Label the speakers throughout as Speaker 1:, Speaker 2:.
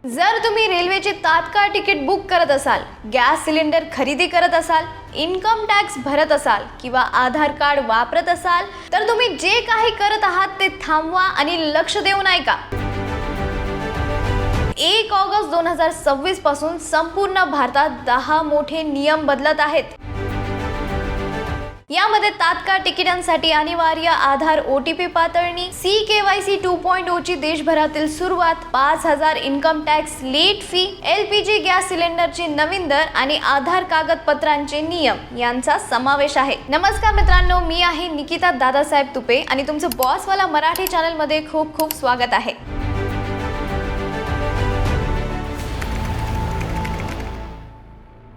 Speaker 1: जर तुम्ही रेल्वेचे तात्काळ तिकीट बुक करत असाल, गॅस सिलेंडर खरेदी करत असाल, इन्कम टॅक्स भरत असाल किंवा आधार कार्ड वापरत असाल, तर तुम्ही जे काही करत आहात ते थांबवा आणि लक्ष देऊन ऐका. 1 ऑगस्ट 2026 पासून संपूर्ण भारतात 10 मोठे नियम बदलत आहेत. यामध्ये तात्काळ तिकिटांसाठी अनिवार्य आधार OTP पातळणी, CKYC 2.0 ची देशभरातील सुरुवात, 5,000 income tax late fee, LPG gas सिलेंडरची नवीन दर आणि आधार कागदपत्रांचे नियम यांचा समावेश आहे. नमस्कार मित्रांनो, मी आहे निकिता दादासाहेब तुपे आणि तुमचं बॉसवाला मराठी चॅनल मध्ये खूप खूप स्वागत आहे.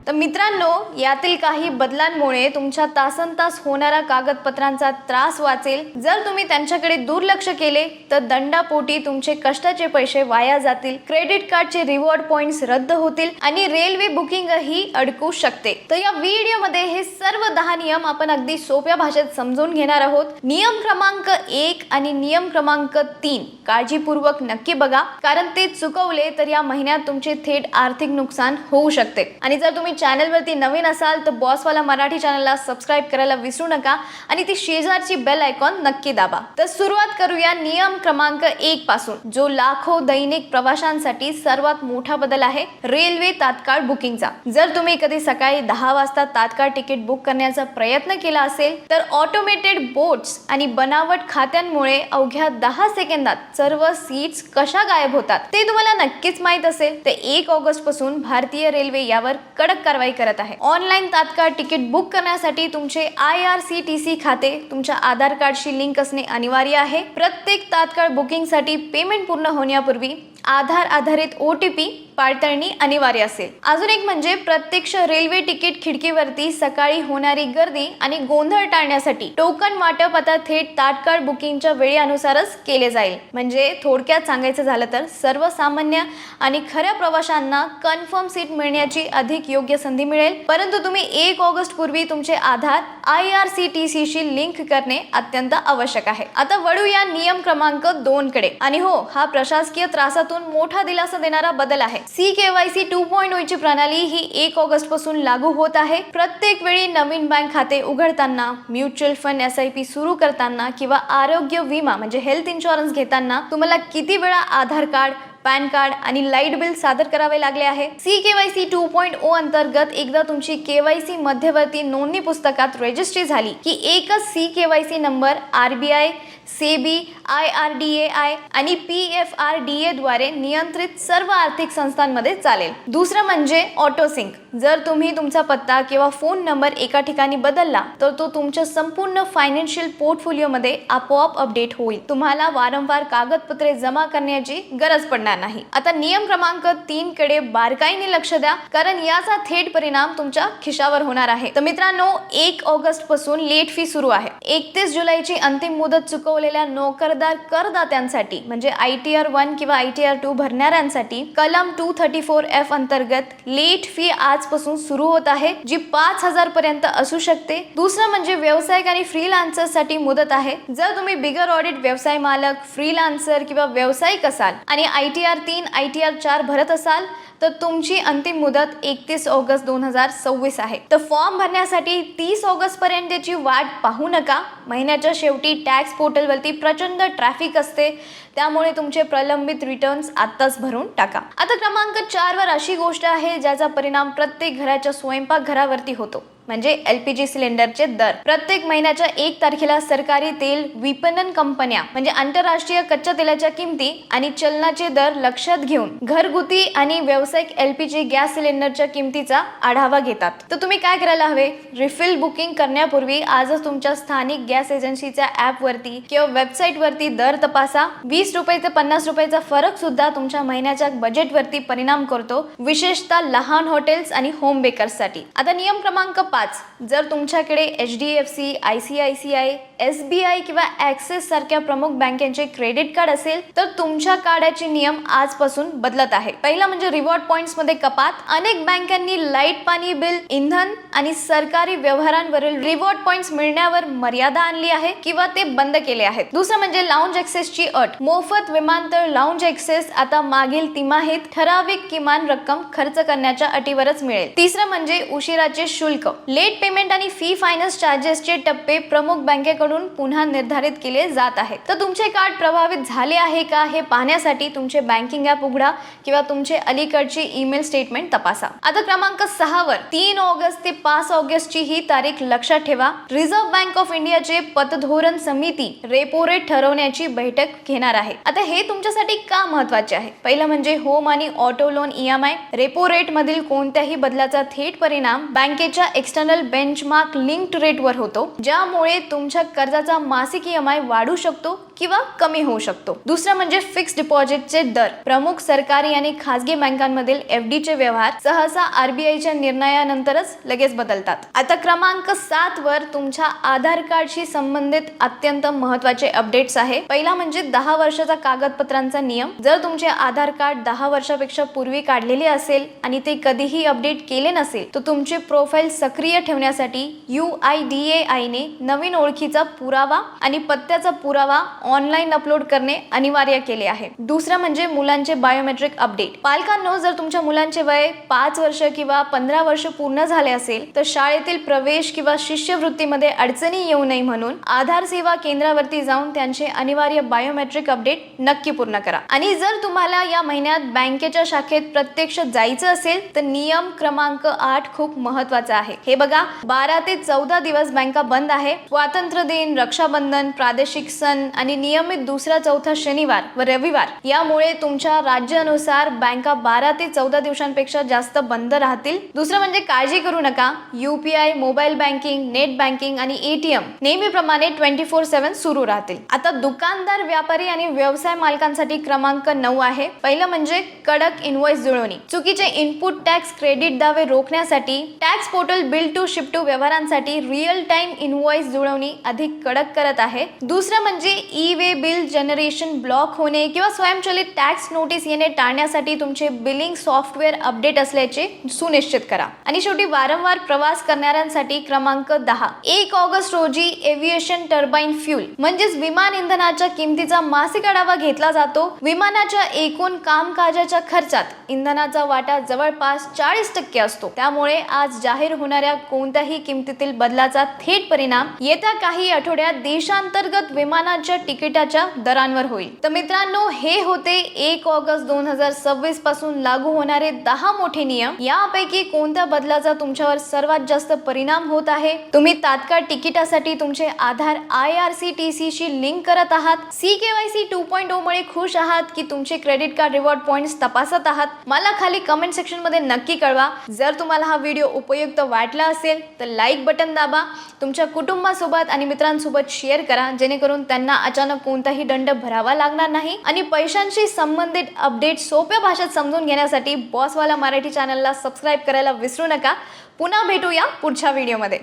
Speaker 1: तर मित्रांनो, यातील काही बदलांमुळे तुमच्या तासनतास होणारा कागदपत्रांचा त्रास वाचेल. जर तुम्ही त्यांच्याकडे दुर्लक्ष केले तर दंडापोटी तुमचे कष्टाचे पैसे वाया जातील, क्रेडिट कार्डचे रिवॉर्ड पॉइंट्स रद्द होतील आणि रेल्वे बुकिंगही अडकू शकते. तर या व्हिडिओमध्ये हे सर्व 10 नियम आपण अगदी सोप्या भाषेत समजून घेणार आहोत. नियम क्रमांक 1 आणि नियम क्रमांक 3 काळजीपूर्वक नक्की बघा, कारण ते चुकवले तर या महिन्यात तुमचे थेट आर्थिक नुकसान होऊ शकते. आणि जर तुम्ही चॅनलवरती नवीन असाल तर बॉसवाला मराठी चॅनलला सबस्क्राईब करायला विसरू नका आणि ती शेजारची बेल आयकॉन नक्की दाबा. तर सुरुवात करूया नियम क्रमांक 1 पासून, जो लाखो दैनिक प्रवाशांसाठी सर्वात मोठा बदल आहे, रेल्वे तात्काळ बुकिंगचा. जर तुम्ही कधी सकाळी 10 वाजता तात्काळ तिकीट बुक करण्याचा प्रयत्न केला असेल तर ऑटोमेटेड बोट्स आणि बनावट खात्यांमुळे अवघ्या 10 सेकंदात सर्व सीट्स कशा गायब होतात ते तुम्हाला नक्कीच माहित असेल. ते 1 ऑगस्ट पासून भारतीय रेल्वे यावर कडक कारवाई करत आहे. ऑनलाईन तात्काळ तिकीट बुक करण्यासाठी तुमचे IRCTC खाते तुमच्या आधार कार्डशी लिंक असणे अनिवार्य आहे. प्रत्येक तात्काळ बुकिंगसाठी पेमेंट पूर्ण होण्यापूर्वी आधार आधारित OTP पाळतणी अनिवार्य असेल. अजून एक म्हणजे प्रत्यक्ष रेल्वे तिकीट खिडकीवरती सकाळी होणारी गर्दी आणि गोंधळ टाळण्यासाठी टोकन वाटप आता थेट तात्काळ बुकिंगच्या वेळेनुसारच केले जाईल. म्हणजे थोडक्यात सांगायचं झालं तर सर्वसामान्य आणि खऱ्या प्रवाशांना कन्फर्म सीट मिळण्याची अधिक योग्य संधी मिळेल. परंतु तुम्ही 1 ऑगस्ट पूर्वी तुमचे आधार IRCTC शी लिंक करणे अत्यंत आवश्यक आहे. आता वळूया नियम क्रमांक 2 कडे. आणि हो, हा प्रशासकीय त्रासातून मोठा दिलासा देणारा बदल आहे. CKYC 2.0 ची प्रणाली ही 1 ऑगस्ट पासून लागू होत आहे. प्रत्येक वेळी नवीन बँक खाते उघडताना, म्युच्युअल फंड SIP सुरू करताना किंवा आरोग्य विमा म्हणजे हेल्थ इन्शुरन्स घेताना तुम्हाला किती वेळा आधार कार्ड, पॅन कार्ड आणि लाईट बिल सादर करावे लागले आहे. CKYC 2.0 अंतर्गत एकदा तुमची KYC मध्यवर्ती नोंदणी पुस्तकात रजिस्ट्री झाली की एकच CKYC number RBI, SEBI, IRDAI आणि PFRDA द्वारे नियंत्रित सर्व आर्थिक संस्थांमध्ये चालेल. दुसरं म्हणजे ऑटो सिंक. जर तुम्ही तुमचा पत्ता किंवा फोन नंबर एका ठिकाणी बदलला तर तो तुमच्या संपूर्ण फायनान्शियल पोर्टफोलिओमध्ये आपोआप अपडेट होईल. तुम्हाला वारंवार कागदपत्रे जमा करण्याची गरज पडणार नाही. आता नियम क्रमांक 3 कडे बारकाईने लक्ष द्या, कारण याचा थेट परिणाम तुमच्या खिशावर होणार आहे. तर मित्रांनो, 1 ऑगस्ट पासून लेट फी सुरू आहे. 31 जुलैची अंतिम मुदत चुकवलेल्या नोकरदार करदात्यांसाठी म्हणजे ITR 1 किंवा ITR 2 भरणाऱ्यांसाठी कलम 234F अंतर्गत लेट फी आजपासून सुरू होत आहे, जी 5,000 पर्यंत असू शकते. दुसरं म्हणजे व्यावसायिक आणि फ्रीलान्सर साठी मुदत आहे. जर तुम्ही बिगर ऑडिट व्यवसाय मालक, फ्रीलान्सर किंवा व्यावसायिक असाल आणि ITR 3, ITR 4 भरत असाल तर तुमची अंतिम मुदत 31 ऑगस्ट 2026 आहे. तर फॉर्म भरण्यासाठी 30 ऑगस्ट पर्यंतची वाट पाहू नका. महिन्याच्या शेवटी टॅक्स पोर्टलवरती प्रचंड ट्रॅफिक असते, त्यामुळे तुमचे प्रलंबित रिटर्न्स आत्ताच भरून टाका. आता क्रमांक 4 वर अशी गोष्ट आहे ज्याचा परिणाम प्रत्येक घराच्या स्वयंपाकघरावरती होतो, म्हणजे LPG सिलेंडरचे दर. प्रत्येक महिन्याच्या 1 तारखेला सरकारी तेल विपणन कंपन्या म्हणजे आंतरराष्ट्रीय कच्च्या तेलाच्या किमती आणि चलनाचे दर लक्षात घेऊन घरगुती आणि व्यावसायिक LPG गॅस सिलेंडरच्या किमतीचा आढावा घेतात. तर तुम्ही काय करायला हवे, रिफिल बुकिंग करण्यापूर्वी आजच तुमच्या स्थानिक गॅस एजन्सीच्या ऍप वरती किंवा वेबसाईट वरती दर तपासा. 20 रुपये ते 50 रुपयाचा फरक सुद्धा तुमच्या महिन्याच्या बजेट वरती परिणाम करतो, विशेषतः लहान हॉटेल्स आणि होम बेकर्स साठी. आता नियम क्रमांक 5, जर तुमच्याकडे HDFC, ICICI, SBI किंवा ॲक्सिस सारख्या प्रमुख बँकेचे क्रेडिट कार्ड असेल तर तुमच्या कार्डाचे नियम आजपासून बदलत आहे. पहिला म्हणजे रिवॉर्ड पॉइंट्स मध्ये कपात. अनेक बँकांनी लाईट, पाणी बिल, इंधन आणि सरकारी व्यवहारांवरील रिवॉर्ड पॉइंट्स मिळण्यावर मर्यादा आणली आहे किंवा ते बंद केले आहेत. दुसरं म्हणजे लाऊंज ॲक्सेसची अट. मोफत विमानतळ लाऊंज ॲक्सेस आता मागील तिमाहीत ठराविक किमान रक्कम खर्च करण्याच्या अटीवरच मिळेल. तिसरं म्हणजे उशिराचे शुल्क. लेट पेमेंट आणि फी फायनान्स चार्जेसचे टप्पे प्रमुख बँकेकडून पुन्हा निर्धारित केले जात आहेत. तर तुमचे कार्ड प्रभावित झाले आहे का हे पाहण्यासाठी तुमचे बँकिंग ॲप उघडा किंवा तुमचे अलीकडचे ईमेल स्टेटमेंट तपासा. आता क्रमांक 6 वर 3 ऑगस्ट ते 5 ऑगस्ट ची ही तारीख लक्षात ठेवा. रिझर्व्ह बँक ऑफ इंडियाचे पतधोरण समिती रेपो रेट ठरवण्याची बैठक घेणार आहे. आता हे तुमच्यासाठी का महत्त्वाचे आहे? पहिलं म्हणजे होम आणि auto loan EMI. Repo rate मधील कोणत्याही बदलाचा थेट परिणाम बँकेच्या एक्सटर्नल बेंचमार्क लिंक्ड रेटवर होतो, ज्यामुळे तुमच्या कर्जाचा मासिक EMI वाढू शकतो किंवा कमी होऊ शकतो. दुसरं म्हणजे फिक्स डिपॉझिटचे दर. प्रमुख सरकारी आणि खासगी बँकांमधील FD चे व्यवहार सहसा RBIच्या निर्णयानंतरच लगेच बदलतात. आता क्रमांक 7 वर तुमच्या आधार कार्डशी संबंधित अत्यंत महत्त्वाचे अपडेट्स आहे. पहिला म्हणजे 10 वर्षाचा कागदपत्रांचा नियम. जर तुमचे आधार कार्ड 10 वर्षापेक्षा पूर्वी काढलेले असेल आणि ते कधीही अपडेट केले नसेल तर तुमचे प्रोफाईल सक्रिय ठेवण्यासाठी UIDAI ने नवीन ओळखीचा पुरावा आणि पत्त्याचा पुरावा ऑनलाईन अपलोड करणे अनिवार्य केले आहे. दुसरं म्हणजे मुलांचे बायोमेट्रिक अपडेट. पालकांनो, जर तुमच्या मुलांचे वय 5 वर्ष किंवा 15 वर्ष पूर्ण झाले असेल तर शाळेतील प्रवेश किंवा शिष्यवृत्तीमध्ये अडचणी येऊ नये म्हणून आधार सेवा केंद्रावरती जाऊन त्यांचे अनिवार्य बायोमेट्रिक अपडेट नक्की पूर्ण करा. आणि जर तुम्हाला या महिन्यात बँकेच्या शाखेत प्रत्यक्ष जायचं असेल तर नियम क्रमांक 8 खूप महत्त्वाचा आहे. हे बघा, 12 ते 14 दिवस बँका बंद आहे. स्वातंत्र्य दिन, रक्षाबंधन, प्रादेशिक सण आणि नियमित दुसरा चौथा शनिवार व रविवार यामुळे तुमच्या राज्यानुसार बँका 12 ते 14 दिवसांपेक्षा जास्त बंद राहतील. दुसरं म्हणजे काळजी करू नका, UPI, mobile banking, net banking आणि ATM नेहमीप्रमाणे 24/7 सुरू राहतील. आता दुकानदार, व्यापारी आणि व्यवसाय मालकांसाठी क्रमांक 9 आहे. पहिलं म्हणजे कडक इनवॉइस जुळवणी. चुकीचे इनपुट टॅक्स क्रेडिट दावे रोखण्यासाठी tax portal bill to ship to व्यवहारांसाठी रिअल टाइम इनवॉइस जुळवणी अधिक कडक करत आहे. दुसरं म्हणजे वे बिल जनरेशन ब्लॉक होणे किंवा स्वयंचलित टॅक्स नोटीस येणे टाळण्यासाठी तुमचे बिलिंग सॉफ्टवेअर अपडेट असल्याचे सुनिश्चित करा. आणि शेवटी वारंवार प्रवास करणाऱ्यांसाठी क्रमांक 10. 1 ऑगस्ट रोजी एव्हिएशन टर्बाइन फ्यूल म्हणजेच विमान इंधनाच्या किमतीचा मासिक आढावा घेतला जातो. विमानाच्या एकूण कामकाजाच्या खर्चात इंधनाचा वाटा जवळपास 40% असतो. त्यामुळे आज जाहीर होणाऱ्या कोणत्याही किमतीतील बदलाचा थेट परिणाम येत्या काही आठवड्यात देशांतर्गत विमानाच्या तिकिटाच्या दरांवर होईल. तर मित्रांनो, हे होते 1 ऑगस्ट 2026 पासून लागू होणारे 10 मोठे नियम. यापैकी कोणत्या बदलाचा तुमच्यावर सर्वात जास्त परिणाम होत आहे? तुम्ही तात्काळ तिकिटासाठी तुमचे आधार IRCTC शी लिंक करत आहात? CKYC 2.0 मुळे खुश आहात की तुमचे क्रेडिट कार्ड रिवॉर्ड पॉइंट्स तपासत आहात? मला खाली कमेंट सेक्शन मध्ये नक्की कळवा. जर तुम्हाला हा व्हिडिओ उपयुक्त वाटला असेल तर लाईक बटन दाबा. तुमच्या कुटुंबासोबत आणि मित्रांसोबत शेअर करा, जेणेकरून त्यांना अचानक कोणताही दंड भरावा लागणार नाही. आणि पैशांशी संबंधित अपडेट सोप्या भाषेत समजून घेण्यासाठी बॉसवाला मराठी चॅनलला सबस्क्राईब करायला विसरू नका. पुन्हा भेटूया पुढच्या व्हिडिओमध्ये.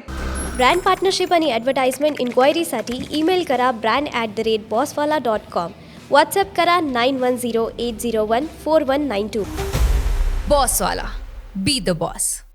Speaker 2: ब्रँड पार्टनरशिप आणि ॲडव्हर्टाइजमेंट इन्क्वायरीसाठी ईमेल करा brand@bosswala.com. व्हॉट्सअप करा 9108014192.
Speaker 3: बॉसवाला, बी द बॉस.